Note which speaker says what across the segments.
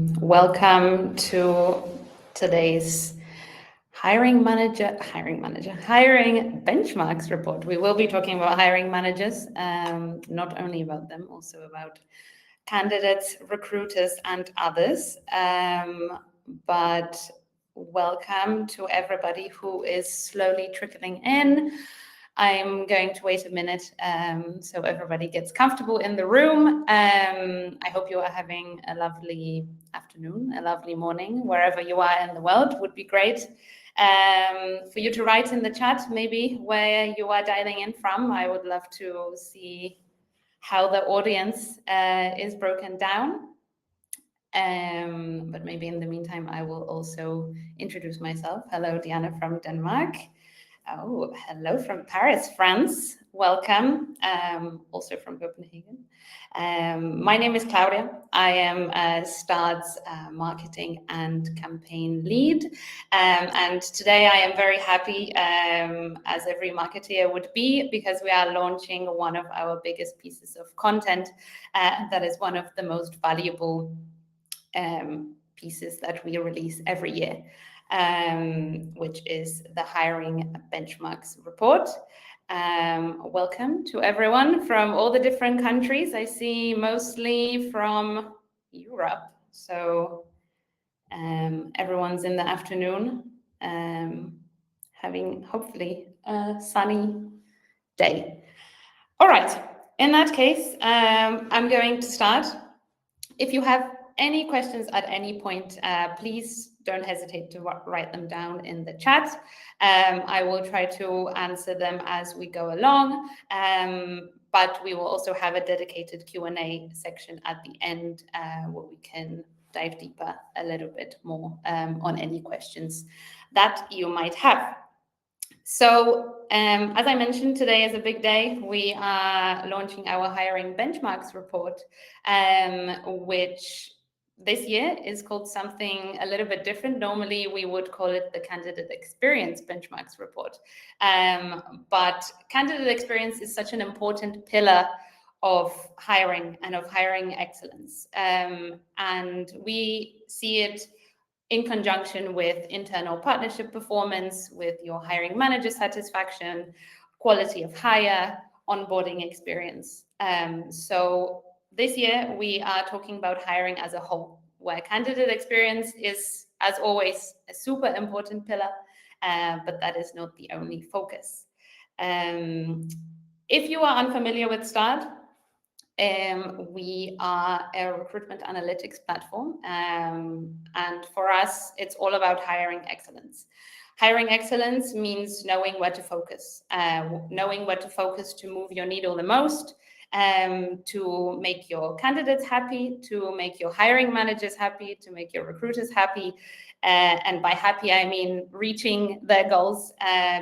Speaker 1: Welcome to today's hiring benchmarks report. We will be talking about hiring managers, not only about them, also about candidates, recruiters, and others. But welcome to everybody who is slowly trickling in. I'm going to wait a minute so everybody gets comfortable in the room. I hope you are having a lovely afternoon, a lovely morning, wherever you are in the world. Would be great for you to write in the chat maybe where you are dialing in from. I would love to see how the audience is broken down. But maybe in the meantime, I will also introduce myself. Hello, Diana from Denmark. Oh, hello from Paris, France. Welcome. Also from Copenhagen. My name is Claudia. I am Start's marketing and campaign lead. And today I am very happy, as every marketeer would be, because we are launching one of our biggest pieces of content that is one of the most valuable pieces that we release every year. Which is the hiring benchmarks report. Welcome to everyone from all the different countries. I see mostly from Europe. So everyone's in the afternoon having hopefully a sunny day. All right, in that case, I'm going to start. If you have any questions at any point, please don't hesitate to write them down in the chat. I will try to answer them as we go along, but we will also have a dedicated Q&A section at the end where we can dive deeper a little bit more on any questions that you might have. So, as I mentioned, today is a big day. We are launching our hiring benchmarks report, which this year is called something a little bit different. Normally, we would call it the candidate experience benchmarks report. But candidate experience is such an important pillar of hiring and of hiring excellence. And we see it in conjunction with internal partnership performance, with your hiring manager satisfaction, quality of hire, onboarding experience. So this year, we are talking about hiring as a whole, where candidate experience is, as always, a super important pillar, but that is not the only focus. If you are unfamiliar with Start, we are a recruitment analytics platform, and for us, it's all about hiring excellence. Hiring excellence means knowing where to focus, to move your needle the most, to make your candidates happy, to make your hiring managers happy, to make your recruiters happy. And by happy, I mean reaching their goals,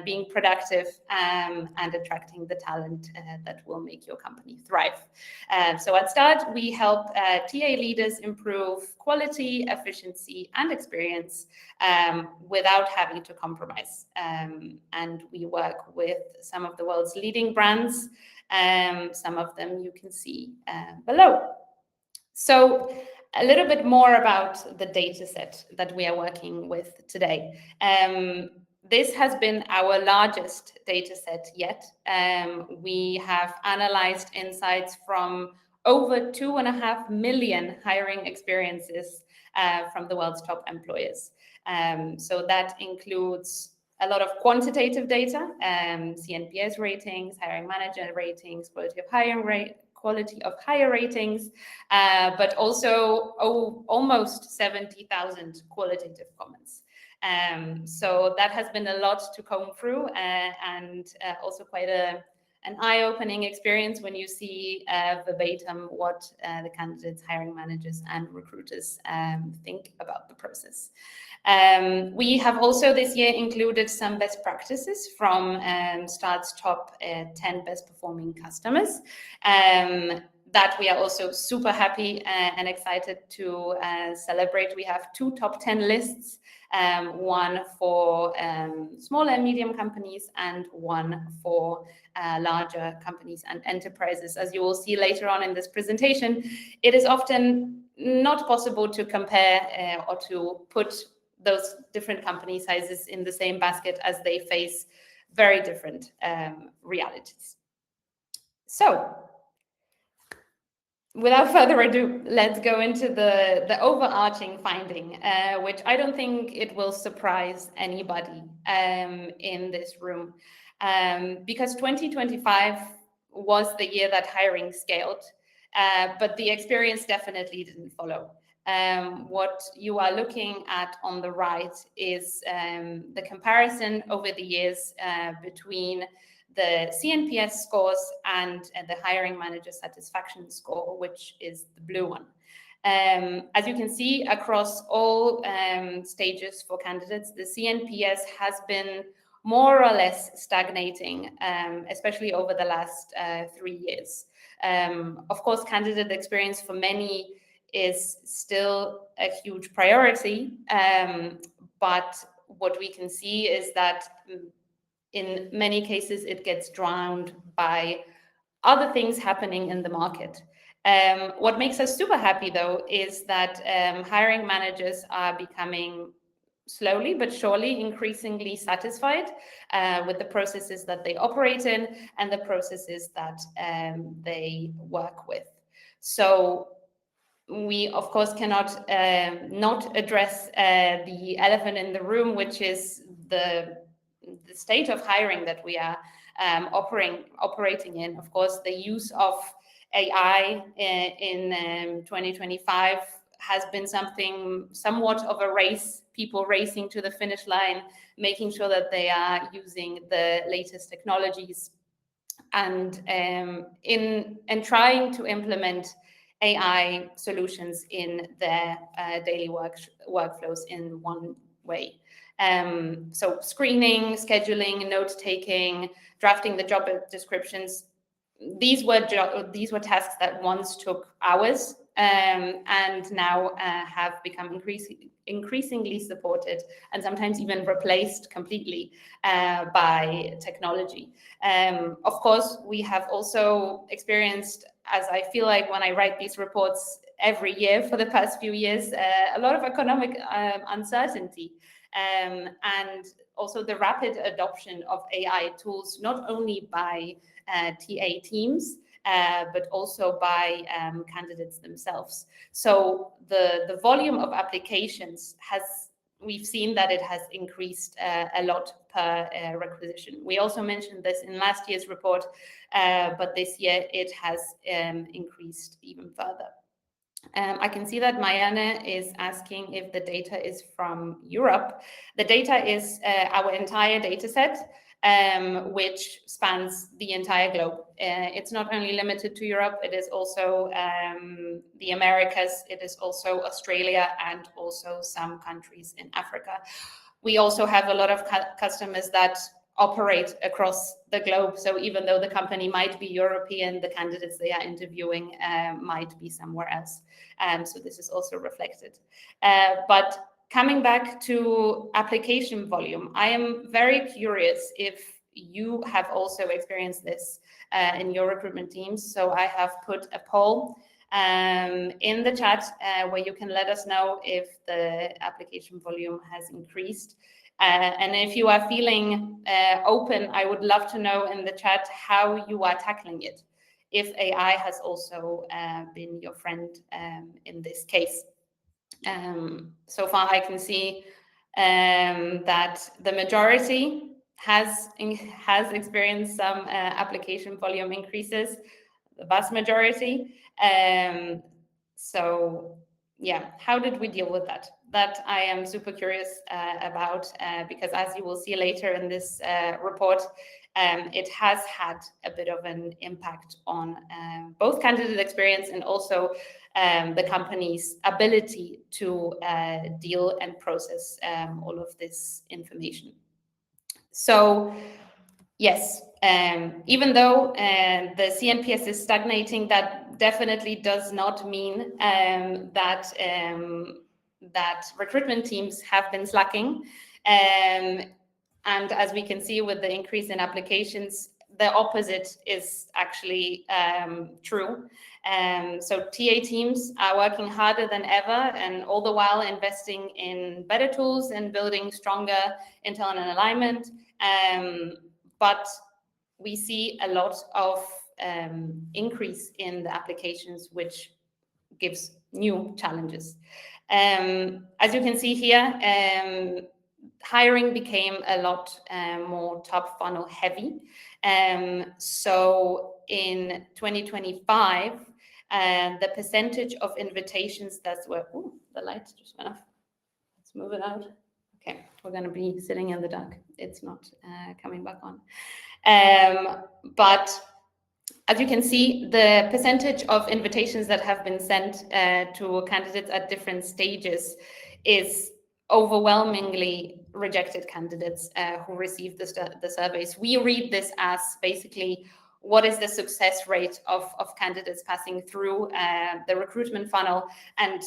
Speaker 1: being productive, and attracting the talent that will make your company thrive. So at Start, we help TA leaders improve quality, efficiency, and experience without having to compromise. And we work with some of the world's leading brands. Some of them you can see below. So a little bit more about the data set that we are working with today. This has been our largest data set yet. We have analyzed insights from over 2.5 million hiring experiences from the world's top employers. So that includes a lot of quantitative data, CNPS ratings, hiring manager ratings, quality of hire ratings, but also almost 70,000 qualitative comments. So that has been a lot to comb through, and also quite an eye-opening experience when you see verbatim what the candidates, hiring managers, and recruiters think about the process. We have also this year included some best practices from Start's top 10 best performing customers. That we are also super happy and excited to celebrate. We have 2 top 10 lists, one for small and medium companies and one for larger companies and enterprises. As you will see later on in this presentation, it is often not possible to compare or to put those different company sizes in the same basket, as they face very different realities. So, without further ado, let's go into the overarching finding, which I don't think it will surprise anybody in this room, because 2025 was the year that hiring scaled, but the experience definitely didn't follow. What you are looking at on the right is the comparison over the years between the CNPS scores and the hiring manager satisfaction score, which is the blue one. As you can see, across all stages for candidates, the CNPS has been more or less stagnating, especially over the last 3 years. Of course, candidate experience for many is still a huge priority, but what we can see is that in many cases it gets drowned by other things happening in the market. What makes us super happy, though, is that hiring managers are becoming slowly but surely increasingly satisfied with the processes that they operate in and the processes that they work with. So we, of course, cannot not address the elephant in the room, which is the state of hiring that we are operating in. Of course, the use of AI in 2025 has been somewhat of a race, people racing to the finish line, making sure that they are using the latest technologies and trying to implement AI solutions in their daily workflows in one way. So screening, scheduling, note-taking, drafting the job descriptions, these were tasks that once took hours and now have become increasingly supported and sometimes even replaced completely by technology. Of course, we have also experienced, as I feel like when I write these reports every year for the past few years, a lot of economic uncertainty. And also the rapid adoption of AI tools, not only by TA teams, but also by candidates themselves. So the volume of applications we've seen that it has increased a lot per requisition. We also mentioned this in last year's report, but this year it has increased even further. I can see that Marianne is asking if the data is from Europe. The data is our entire data set, which spans the entire globe. It's not only limited to Europe, it is also the Americas, it is also Australia, and also some countries in Africa. We also have a lot of customers that operate across the globe. So even though the company might be European, the candidates they are interviewing might be somewhere else. So this is also reflected. But coming back to application volume, I am very curious if you have also experienced this in your recruitment teams. So I have put a poll in the chat where you can let us know if the application volume has increased. And if you are feeling open, I would love to know in the chat how you are tackling it, if AI has also been your friend in this case. So far, I can see that the majority has experienced some application volume increases, the vast majority. So yeah, how did we deal with that? That I am super curious about, because as you will see later in this report, it has had a bit of an impact on both candidate experience and also the company's ability to deal and process all of this information. So yes, even though the CNPS is stagnating, that definitely does not mean that recruitment teams have been slacking. And as we can see with the increase in applications, the opposite is actually true. So TA teams are working harder than ever, and all the while investing in better tools and building stronger internal alignment. But we see a lot of increase in the applications, which gives new challenges. As you can see here, hiring became a lot more top funnel heavy. So in 2025, the percentage of invitations that were, the lights just went off. Let's move it out. Okay, we're going to be sitting in the dark. It's not coming back on. But as you can see, the percentage of invitations that have been sent to candidates at different stages is overwhelmingly rejected candidates who receive the surveys. We read this as basically what is the success rate of candidates passing through the recruitment funnel. And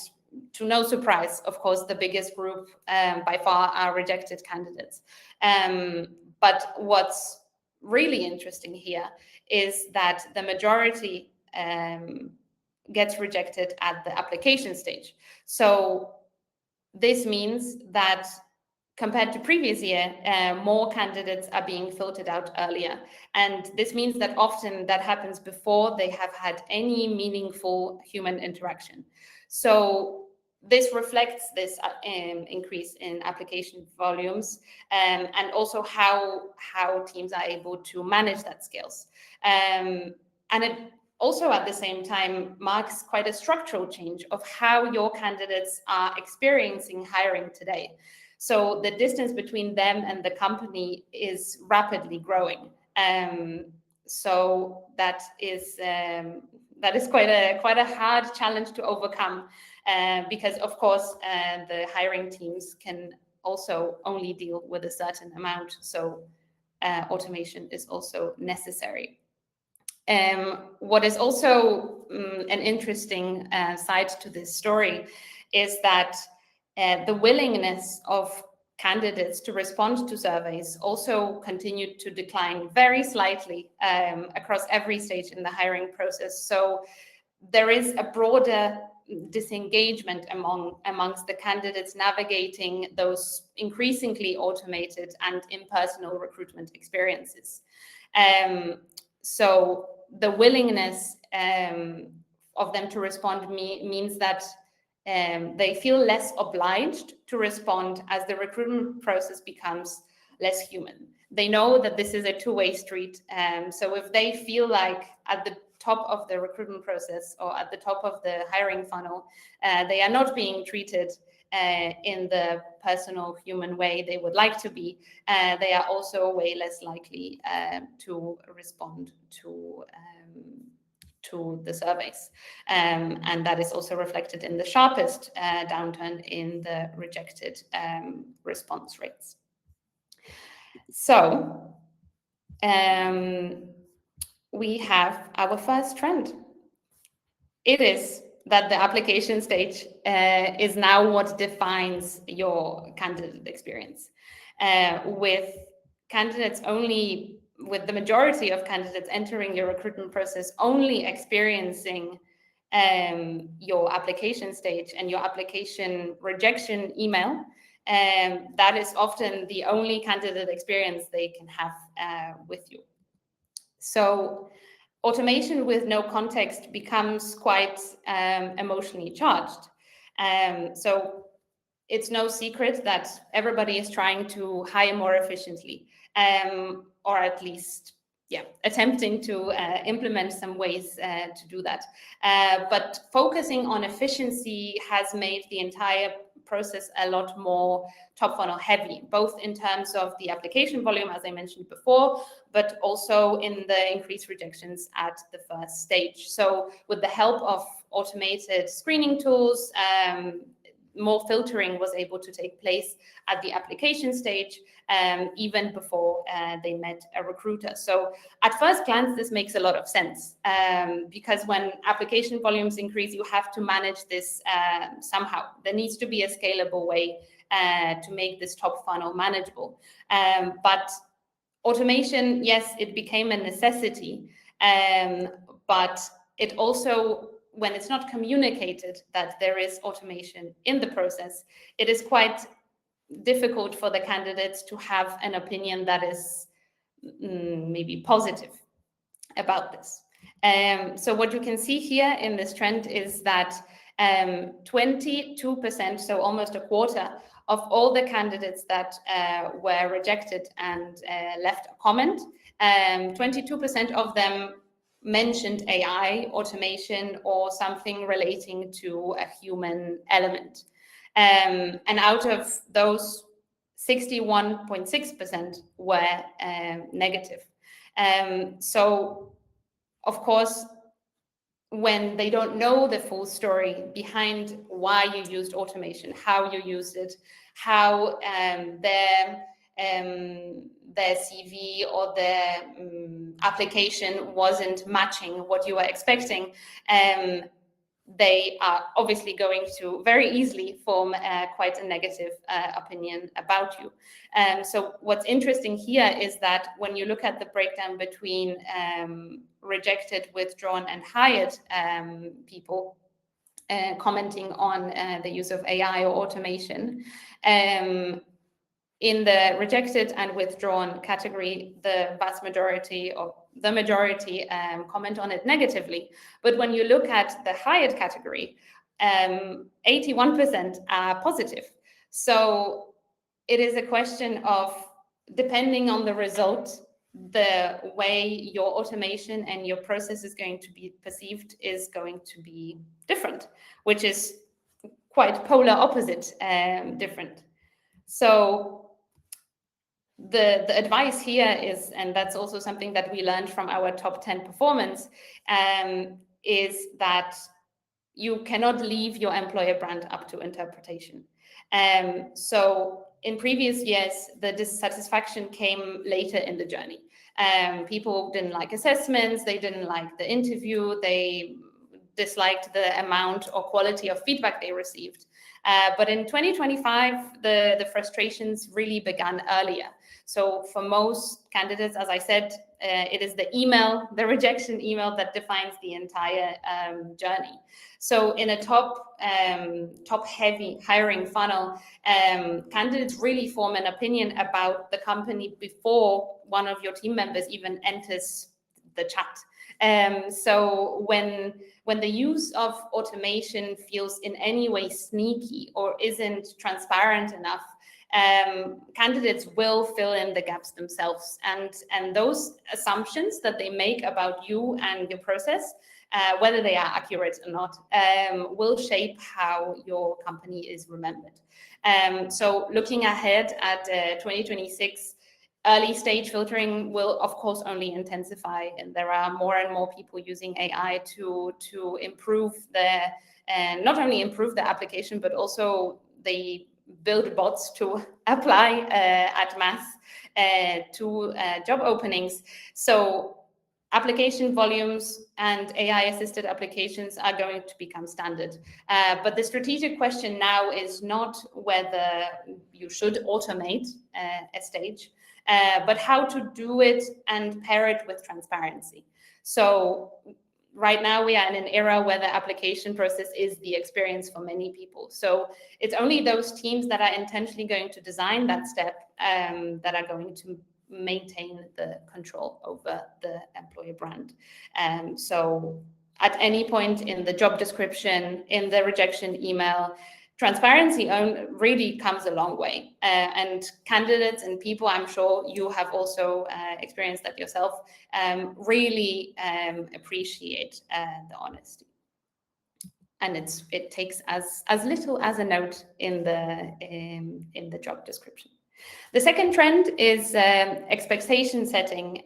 Speaker 1: to no surprise, of course, the biggest group by far are rejected candidates. But what's really interesting here is that the majority gets rejected at the application stage. So this means that compared to previous year, more candidates are being filtered out earlier. And this means that often that happens before they have had any meaningful human interaction. So this reflects this increase in application volumes, and also how teams are able to manage that skills. And it also at the same time marks quite a structural change of how your candidates are experiencing hiring today. So the distance between them and the company is rapidly growing. So that is quite a hard challenge to overcome, because of course the hiring teams can also only deal with a certain amount. So automation is also necessary. What is also an interesting side to this story is that the willingness of candidates to respond to surveys also continued to decline very slightly across every stage in the hiring process. So there is a broader disengagement amongst the candidates navigating those increasingly automated and impersonal recruitment experiences. So the willingness of them to respond means that they feel less obliged to respond as the recruitment process becomes less human. They know that this is a two-way street. So if they feel like at the top of the recruitment process or at the top of the hiring funnel, they are not being treated in the personal human way they would like to be, they are also way less likely to respond to the surveys. And that is also reflected in the sharpest downturn in the rejected response rates. So we have our first trend. It is that the application stage is now what defines your candidate experience. With the majority of candidates entering your recruitment process only experiencing your application stage and your application rejection email, that is often the only candidate experience they can have with you. So automation with no context becomes quite emotionally charged. So it's no secret that everybody is trying to hire more efficiently, or at least, attempting to implement some ways to do that. But focusing on efficiency has made the entire process a lot more top funnel heavy, both in terms of the application volume, as I mentioned before, but also in the increased rejections at the first stage. So with the help of automated screening tools, more filtering was able to take place at the application stage, even before they met a recruiter. So at first glance, this makes a lot of sense, because when application volumes increase, you have to manage this somehow. There needs to be a scalable way to make this top funnel manageable. But automation, yes, it became a necessity, but it also, when it's not communicated that there is automation in the process, it is quite difficult for the candidates to have an opinion that is maybe positive about this. So what you can see here in this trend is that 22%, so almost a quarter of all the candidates that were rejected and left a comment, 22% of them mentioned AI, automation, or something relating to a human element. And out of those, 61.6% were negative. So, of course, when they don't know the full story behind why you used automation, how you used it, how their CV or their application wasn't matching what you were expecting, they are obviously going to very easily form quite a negative opinion about you. So what's interesting here is that when you look at the breakdown between rejected, withdrawn, and hired people commenting on the use of AI or automation, in the rejected and withdrawn category, the vast majority or the majority comment on it negatively. But when you look at the hired category, 81% are positive. So it is a question of, depending on the result, the way your automation and your process is going to be perceived is going to be different, which is quite polar opposite different. So the advice here is, and that's also something that we learned from our top 10 performance, is that you cannot leave your employer brand up to interpretation. So in previous years, the dissatisfaction came later in the journey. People didn't like assessments, they didn't like the interview, they disliked the amount or quality of feedback they received. But in 2025, the frustrations really began earlier. So for most candidates, as I said, it is the email, the rejection email, that defines the entire journey. So in a top-heavy hiring funnel, candidates really form an opinion about the company before one of your team members even enters the chat. So when the use of automation feels in any way sneaky or isn't transparent enough, candidates will fill in the gaps themselves, and those assumptions that they make about you and your process, whether they are accurate or not, will shape how your company is remembered. So looking ahead at 2026, early stage filtering will, of course, only intensify, and there are more and more people using AI to improve not only improve the application, but also they build bots to apply at mass to job openings. So application volumes and AI-assisted applications are going to become standard. But the strategic question now is not whether you should automate a stage, but how to do it and pair it with transparency. So right now we are in an era where the application process is the experience for many people. So it's only those teams that are intentionally going to design that step that are going to maintain the control over the employer brand. So at any point in the job description, in the rejection email, transparency really comes a long way. And candidates and people, I'm sure you have also experienced that yourself, really appreciate the honesty. And it takes as little as a note in the job description. The second trend is expectation setting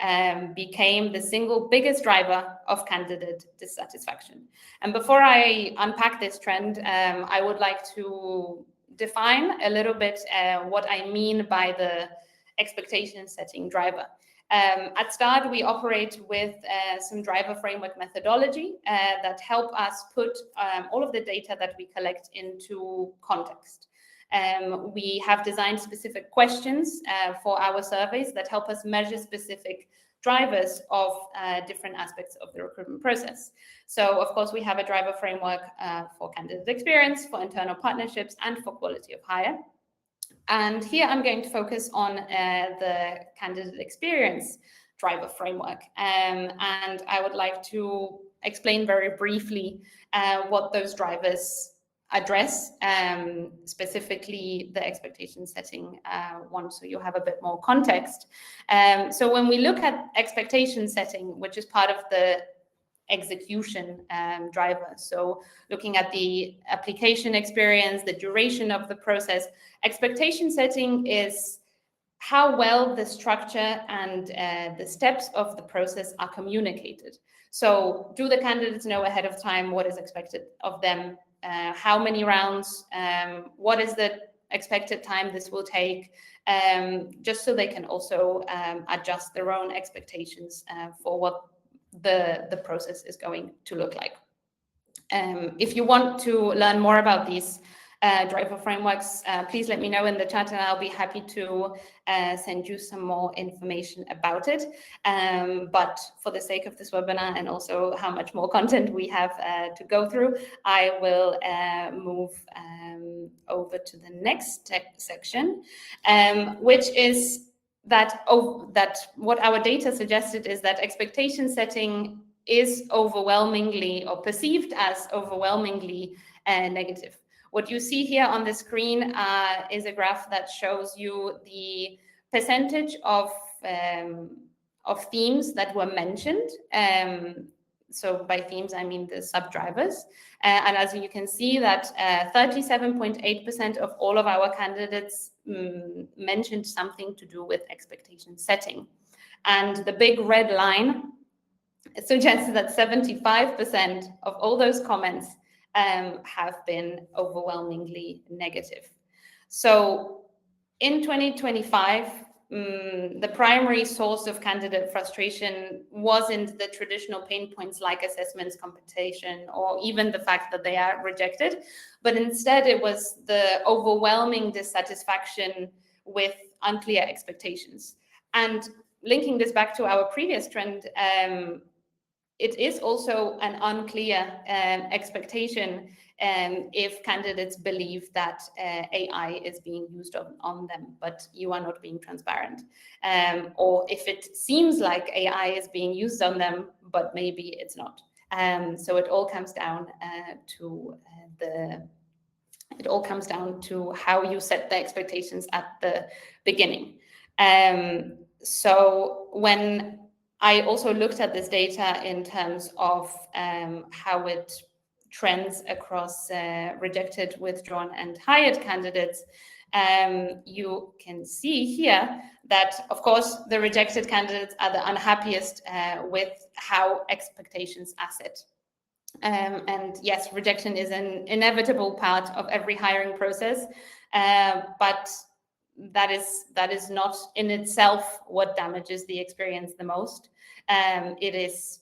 Speaker 1: became the single biggest driver of candidate dissatisfaction. And before I unpack this trend, I would like to define a little bit what I mean by the expectation setting driver. At Start, we operate with some driver framework methodology that help us put all of the data that we collect into context. We have designed specific questions for our surveys that help us measure specific drivers of different aspects of the recruitment process. So, of course, we have a driver framework for candidate experience, for internal partnerships, and for quality of hire. And here I'm going to focus on the candidate experience driver framework. And I would like to explain very briefly what those drivers address, specifically the expectation setting one, so you have a bit more context. So when we look at expectation setting, which is part of the execution driver, so looking at the application experience, the duration of the process, expectation setting is how well the structure and the steps of the process are communicated. So do the candidates know ahead of time what is expected of them, how many rounds, what is the expected time this will take, just so they can also adjust their own expectations for what the process is going to look like. If you want to learn more about these driver frameworks, please let me know in the chat and I'll be happy to send you some more information about it. But for the sake of this webinar and also how much more content we have to go through, I will move over to the next section, which is that what our data suggested is that expectation setting is overwhelmingly or perceived as overwhelmingly negative. What you see here on the screen is a graph that shows you the percentage of themes that were mentioned. So by themes, I mean the sub-drivers. And as you can see that 37.8% of all of our candidates mentioned something to do with expectation setting. And the big red line suggests that 75% of all those comments have been overwhelmingly negative. So in 2025, the primary source of candidate frustration wasn't the traditional pain points like assessments, compensation, or even the fact that they are rejected, but instead it was the overwhelming dissatisfaction with unclear expectations. And linking this back to our previous trend, it is also an unclear expectation if candidates believe that AI is being used on them, but you are not being transparent. Or if it seems like AI is being used on them, but maybe it's not. So it all comes down to how you set the expectations at the beginning. So when I also looked at this data in terms of how it trends across rejected, withdrawn, and hired candidates. You can see here that, of course, the rejected candidates are the unhappiest with how expectations are set. And yes, rejection is an inevitable part of every hiring process, but that is not in itself what damages the experience the most. It is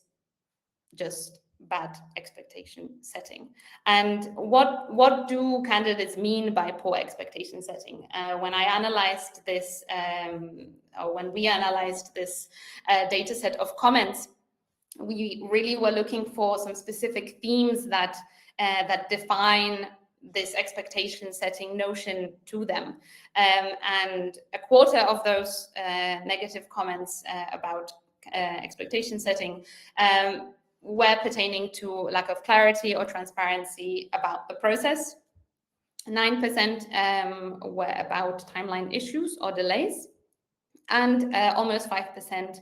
Speaker 1: just bad expectation setting. And what do candidates mean by poor expectation setting? When I analyzed this, or when we analyzed this data set of comments, we really were looking for some specific themes that define this expectation setting notion to them. And a quarter of those negative comments about expectation setting were pertaining to lack of clarity or transparency about the process. 9% were about timeline issues or delays, and almost 5%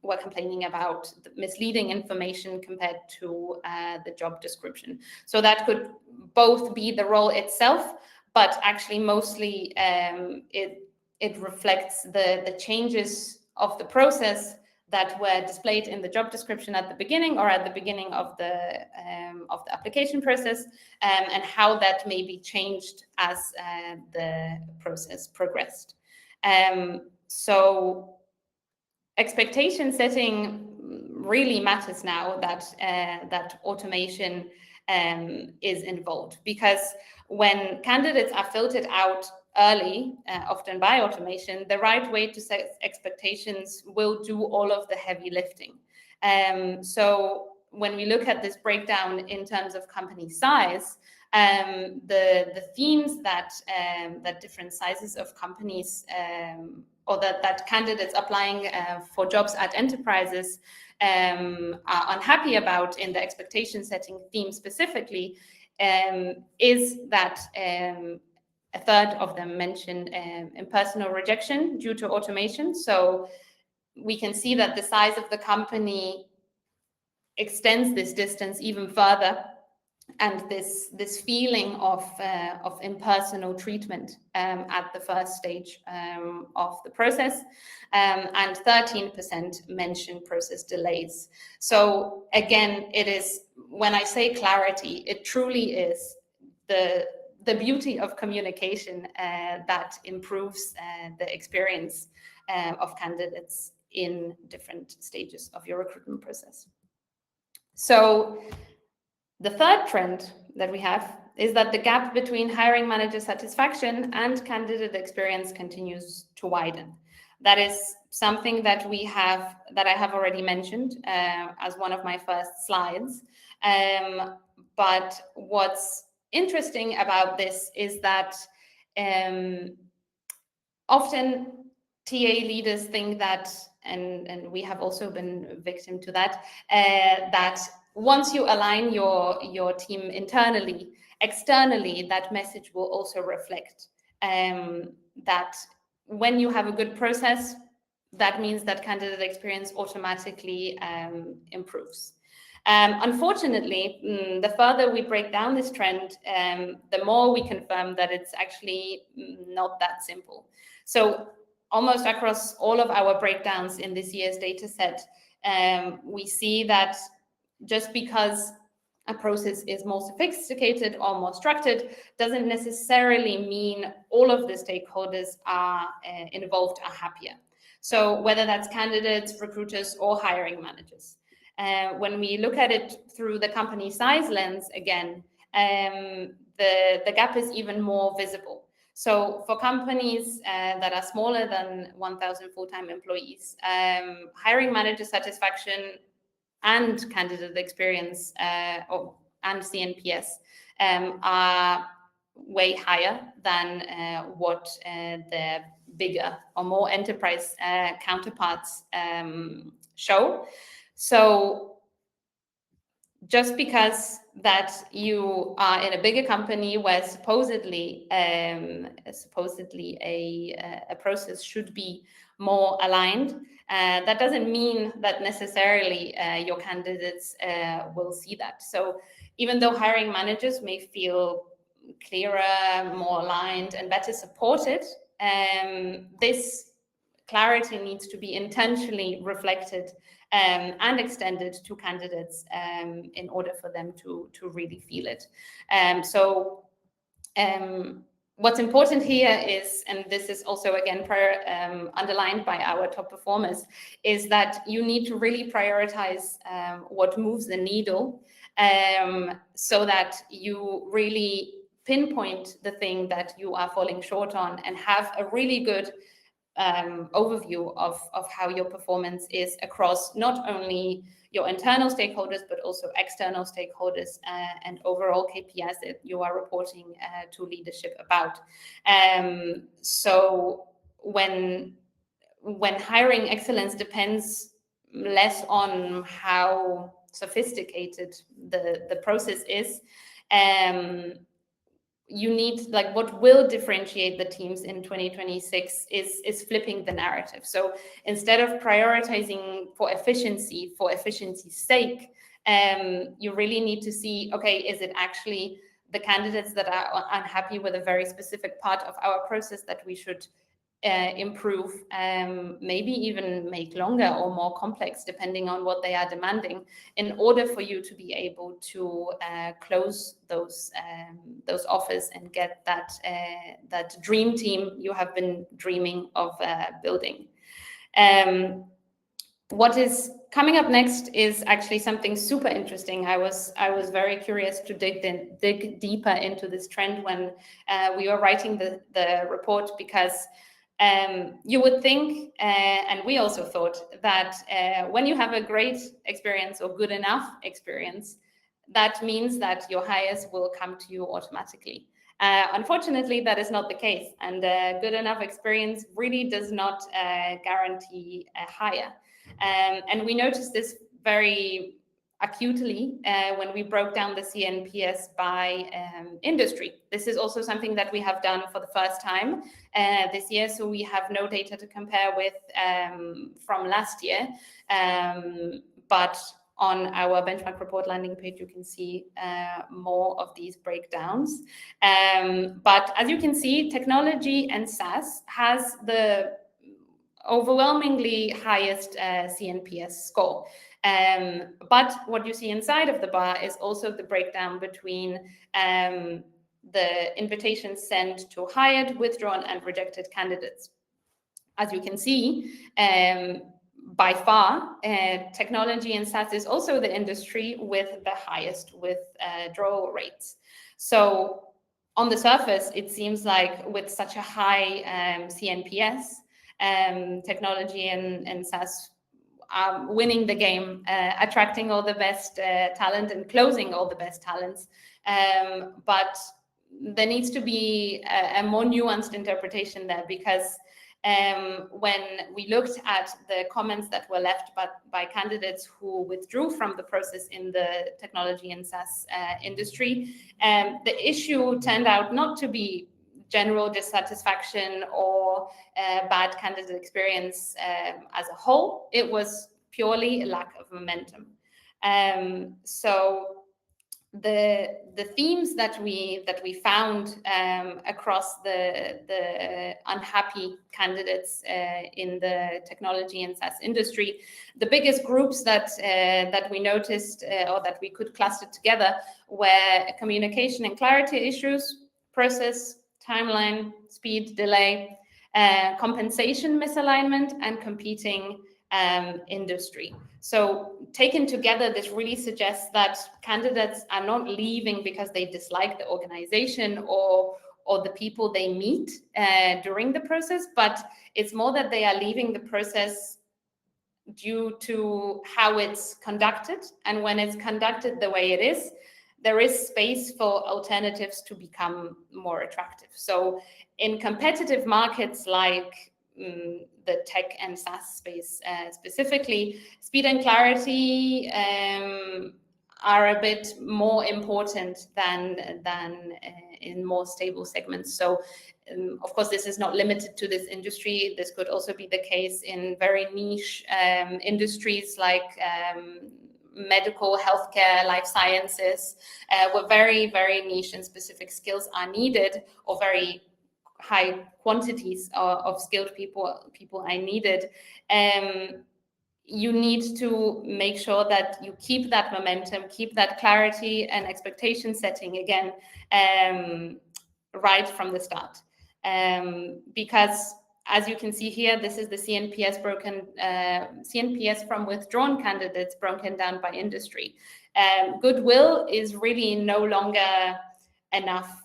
Speaker 1: were complaining about the misleading information compared to the job description. So that could both be the role itself, but actually mostly it reflects the changes of the process that were displayed in the job description at the beginning or at the beginning of the application process, and how that may be changed as the process progressed. So expectation setting really matters now that automation is involved, because when candidates are filtered out early, often by automation, the right way to set expectations will do all of the heavy lifting. So when we look at this breakdown in terms of company size, the themes that different sizes of companies or that candidates applying for jobs at enterprises are unhappy about in the expectation setting theme specifically is that a third of them mention impersonal rejection due to automation. So we can see that the size of the company extends this distance even further, and this feeling of impersonal treatment at the first stage of the process, and 13% mention process delays. So again, it is, when I say clarity, it truly is the beauty of communication that improves the experience of candidates in different stages of your recruitment process. So the third trend that we have is that the gap between hiring manager satisfaction and candidate experience continues to widen. That is something that I have already mentioned as one of my first slides. But what's interesting about this is that often TA leaders think that, and we have also been victim to that, that once you align your team internally, externally, that message will also reflect that when you have a good process, that means that candidate experience automatically improves. Unfortunately, the further we break down this trend, the more we confirm that it's actually not that simple. So almost across all of our breakdowns in this year's data set, we see that just because a process is more sophisticated or more structured doesn't necessarily mean all of the stakeholders are involved are happier. So whether that's candidates, recruiters, or hiring managers. When we look at it through the company size lens, again, the gap is even more visible. So for companies that are smaller than 1,000 full-time employees, hiring manager satisfaction and candidate experience and CNPS are way higher than what the bigger or more enterprise counterparts show. So just because that you are in a bigger company where supposedly a process should be more aligned, that doesn't mean that necessarily your candidates will see that. So even though hiring managers may feel clearer, more aligned, and better supported, this clarity needs to be intentionally reflected and extended to candidates in order for them to really feel it. What's important here is, and this is also again underlined by our top performers, is that you need to really prioritize what moves the needle so that you really pinpoint the thing that you are falling short on and have a really good overview of how your performance is across not only your internal stakeholders, but also external stakeholders and overall KPIs that you are reporting to leadership about. So when hiring excellence depends less on how sophisticated the process is, you need, like, what will differentiate the teams in 2026 is flipping the narrative. So instead of prioritizing for efficiency's sake, you really need to see, okay, is it actually the candidates that are unhappy with a very specific part of our process that we should improve, maybe even make longer or more complex, depending on what they are demanding, in order for you to be able to close those offers and get that dream team you have been dreaming of building. What is coming up next is actually something super interesting. I was very curious to dig deeper into this trend when we were writing the report, because you would think, and we also thought, that when you have a great experience or good enough experience, that means that your hires will come to you automatically. Unfortunately, that is not the case, and good enough experience really does not guarantee a hire. And we noticed this very acutely when we broke down the CNPS by industry. This is also something that we have done for the first time this year, so we have no data to compare with from last year. But on our benchmark report landing page, you can see more of these breakdowns. But as you can see, technology and SaaS has the overwhelmingly highest CNPS score. But what you see inside of the bar is also the breakdown between the invitations sent to hired, withdrawn, and rejected candidates. As you can see, by far, technology and SaaS is also the industry with the highest withdrawal rates. So on the surface, it seems like with such a high CNPS, technology and SaaS are winning the game, attracting all the best talent and closing all the best talents. But there needs to be a more nuanced interpretation there, because when we looked at the comments that were left by candidates who withdrew from the process in the technology and SaaS industry, the issue turned out not to be general dissatisfaction or bad candidate experience as a whole. It was purely a lack of momentum. So the themes that we found across the unhappy candidates in the technology and SaaS industry, the biggest groups that we noticed or that we could cluster together were communication and clarity issues, process, timeline, speed, delay, compensation misalignment, and competing industry. So taken together, this really suggests that candidates are not leaving because they dislike the organization or the people they meet during the process, but it's more that they are leaving the process due to how it's conducted. And when it's conducted the way it is, there is space for alternatives to become more attractive. So in competitive markets like the tech and SaaS space specifically, speed and clarity are a bit more important than in more stable segments. So of course, this is not limited to this industry. This could also be the case in very niche industries like medical, healthcare, life sciences, where very, very niche and specific skills are needed, or very high quantities of skilled people are needed. You need to make sure that you keep that momentum, keep that clarity and expectation setting again right from the start. Because as you can see here, this is the CNPS CNPS from withdrawn candidates broken down by industry. Goodwill is really no longer enough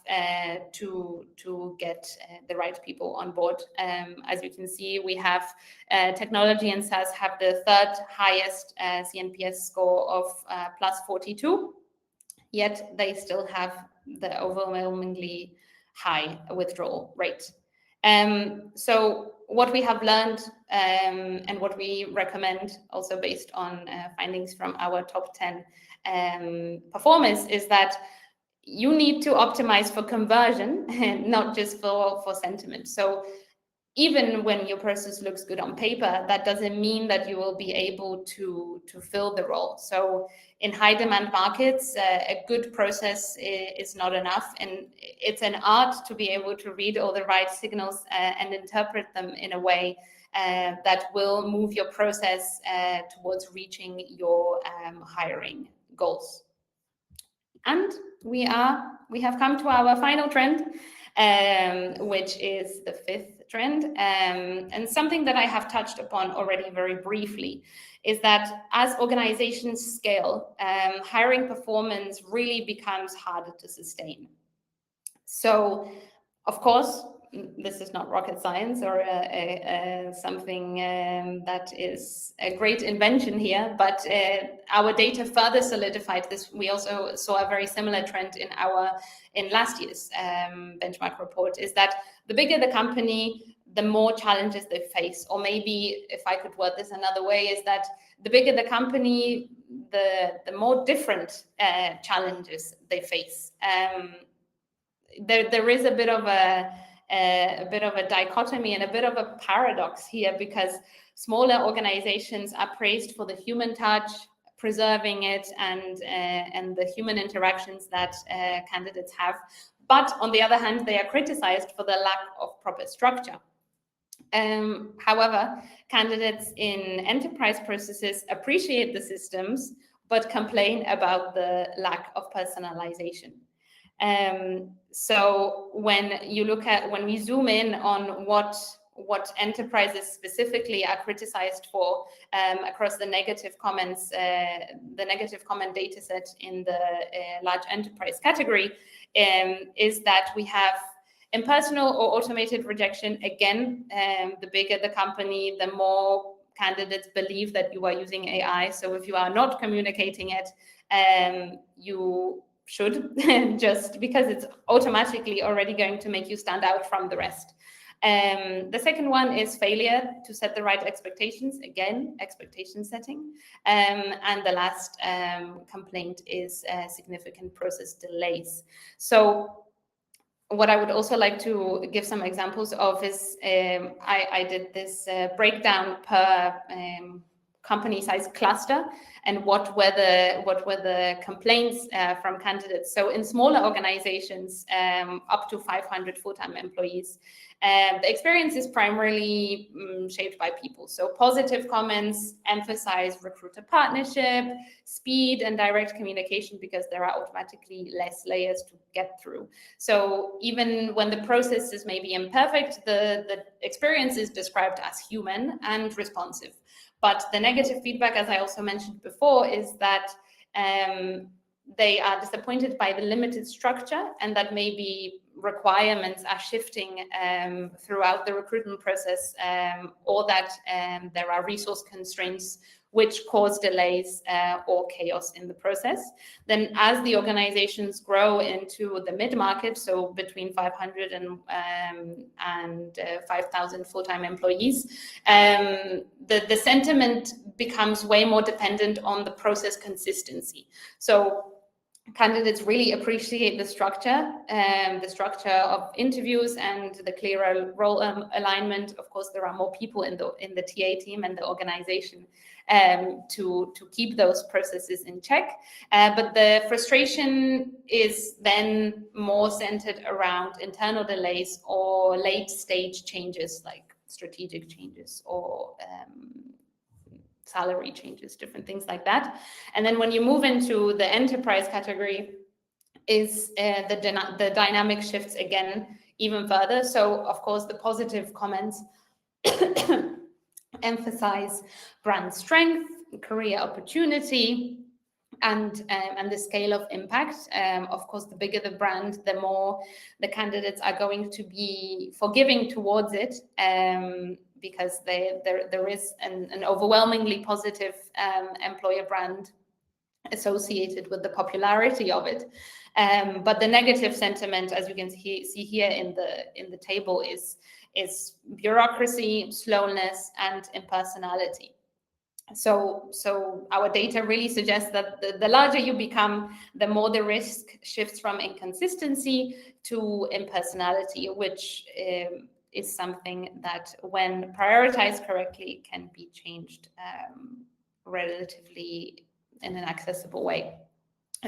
Speaker 1: to get the right people on board. As you can see, we have technology and SaaS have the third highest CNPS score of plus 42, yet they still have the overwhelmingly high withdrawal rate. So what we have learned and what we recommend, also based on findings from our top 10 performers, is that you need to optimize for conversion and not just for sentiment. So even when your process looks good on paper, that doesn't mean that you will be able to fill the role. So in high demand markets, a good process is not enough. And it's an art to be able to read all the right signals and interpret them in a way that will move your process towards reaching your hiring goals. And we have come to our final trend, which is the fifth trend, and something that I have touched upon already very briefly is that as organizations scale, hiring performance really becomes harder to sustain. So, of course, this is not rocket science or something that is a great invention here, but our data further solidified this. We also saw a very similar trend in last year's benchmark report, is that the bigger the company, the more challenges they face. Or maybe, if I could word this another way, is that the bigger the company, the more different challenges they face. There is a bit of a dichotomy and a bit of a paradox here, because smaller organizations are praised for the human touch, preserving it, and the human interactions that candidates have. But on the other hand, they are criticized for the lack of proper structure. However, candidates in enterprise processes appreciate the systems, but complain about the lack of personalization. So when we zoom in on what enterprises specifically are criticized for across the negative comment data set in the large enterprise category, is that we have impersonal or automated rejection. Again, the bigger the company, the more candidates believe that you are using AI. So if you are not communicating it, you should, just because it's automatically already going to make you stand out from the rest. The second one is failure to set the right expectations. Again, expectation setting. And the last complaint is significant process delays. So what I would also like to give some examples of is I did this breakdown per company size cluster, and what were the complaints from candidates. So in smaller organizations, up to 500 full-time employees, the experience is primarily shaped by people. So positive comments emphasize recruiter partnership, speed, and direct communication, because there are automatically less layers to get through. So even when the process is maybe imperfect, the experience is described as human and responsive. But the negative feedback, as I also mentioned before, is that they are disappointed by the limited structure, and that maybe requirements are shifting throughout the recruitment process, or that there are resource constraints which cause delays or chaos in the process. Then as the organizations grow into the mid-market, so between 500 and 5,000 full-time employees, the sentiment becomes way more dependent on the process consistency. So candidates really appreciate the structure of interviews and the clearer role alignment. Of course, there are more people in the TA team and the organization to keep those processes in check. But the frustration is then more centered around internal delays or late stage changes, like strategic changes or salary changes, different things like that. And then when you move into the enterprise category, is the dynamic shifts again even further. So of course the positive comments emphasize brand strength, career opportunity, and the scale of impact. Of course, the bigger the brand, the more the candidates are going to be forgiving towards it, because there is an overwhelmingly positive employer brand associated with the popularity of it. But the negative sentiment, as you can see here in the table, is bureaucracy, slowness, and impersonality. So our data really suggests that the larger you become, the more the risk shifts from inconsistency to impersonality, which is something that, when prioritized correctly, can be changed relatively in an accessible way.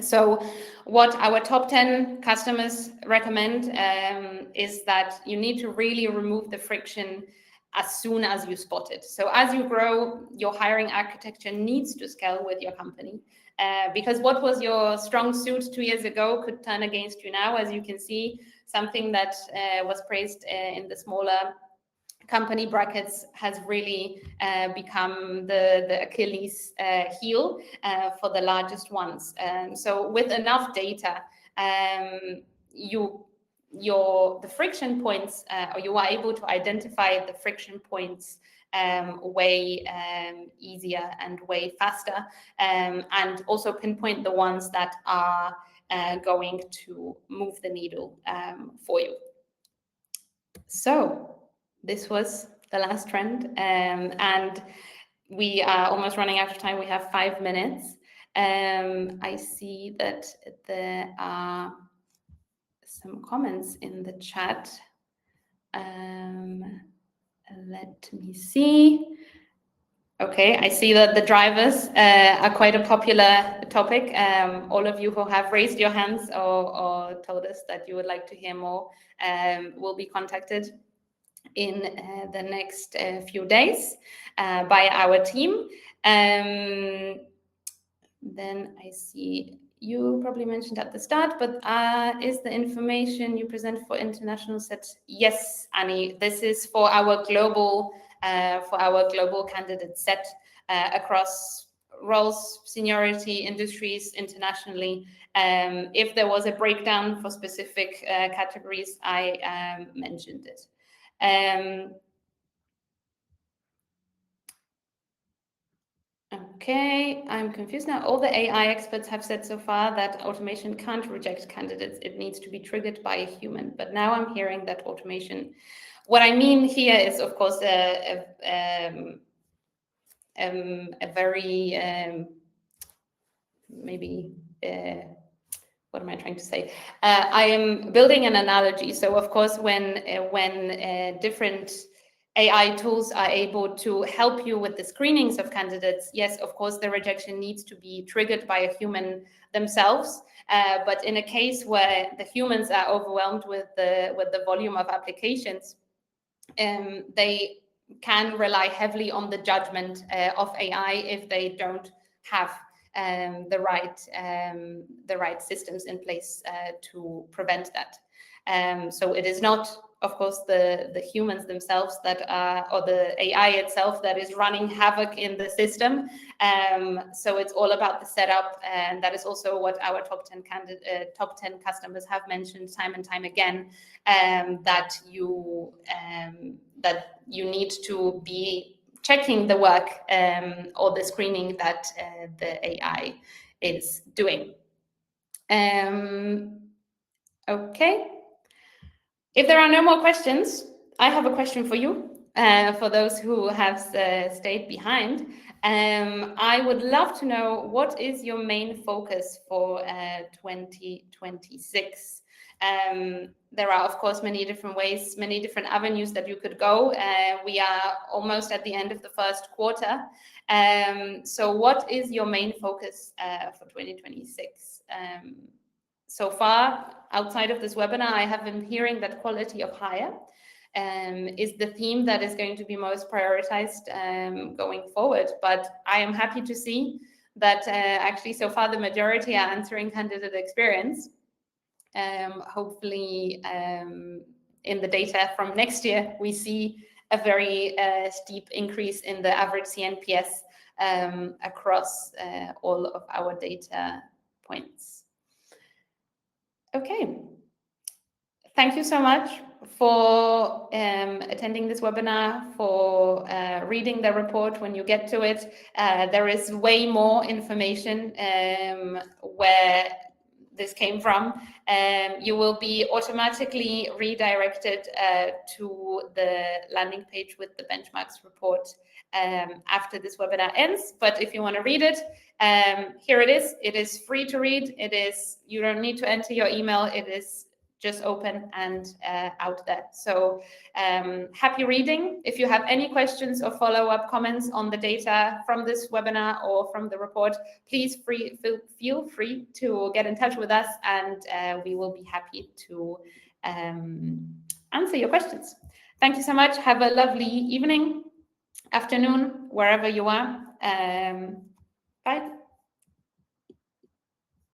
Speaker 1: So what our top 10 customers recommend is that you need to really remove the friction as soon as you spot it. So as you grow, your hiring architecture needs to scale with your company, because what was your strong suit 2 years ago could turn against you now. As you can see, something that was praised in the smaller company brackets has really become the Achilles heel for the largest ones. So with enough data, the friction points, or you are able to identify the friction points way easier and way faster, and also pinpoint the ones that are going to move the needle for you. So this was the last trend, and we are almost running out of time. We have 5 minutes. I see that there are some comments in the chat. Let me see. Okay, I see that the drivers are quite a popular topic. All of you who have raised your hands or told us that you would like to hear more will be contacted in the next few days by our team. Then I see you probably mentioned at the start, but is the information you present for international set? Yes, Annie, this is for our global candidate set across roles, seniority, industries, internationally. If there was a breakdown for specific categories, I mentioned it. Okay, I'm confused now. All the AI experts have said so far that automation can't reject candidates. It needs to be triggered by a human. But now I'm hearing that automation. What I mean here is, of course, a very maybe. What am I trying to say? I am building an analogy. So, of course, when different AI tools are able to help you with the screenings of candidates, yes, of course, the rejection needs to be triggered by a human themselves. But in a case where the humans are overwhelmed with the volume of applications, they can rely heavily on the judgment of AI if they don't have the right systems in place to prevent that. So it is not, of course, the humans themselves that are, or the AI itself that is running havoc in the system. So it's all about the setup, and that is also what our top 10 customers have mentioned time and time again, that you need to be checking the work or the screening that the AI is doing. Okay. If there are no more questions, I have a question for you, for those who have stayed behind. I would love to know, what is your main focus for 2026? There are, of course, many different ways, many different avenues that you could go. We are almost at the end of the first quarter. So what is your main focus for 2026? So far, outside of this webinar, I have been hearing that quality of hire is the theme that is going to be most prioritized going forward. But I am happy to see that actually so far the majority are answering candidate experience. Hopefully in the data from next year, we see a very steep increase in the average CNPS across all of our data points. Okay. Thank you so much for attending this webinar, for reading the report when you get to it. There is way more information where this came from. You will be automatically redirected to the landing page with the benchmarks report after this webinar ends. But if you want to read it, here it is. It is free to read. You don't need to enter your email. It is just open and out there. So happy reading. If you have any questions or follow-up comments on the data from this webinar or from the report, please feel free to get in touch with us, and we will be happy to answer your questions. Thank you so much. Have a lovely evening, afternoon, wherever you are. Bye.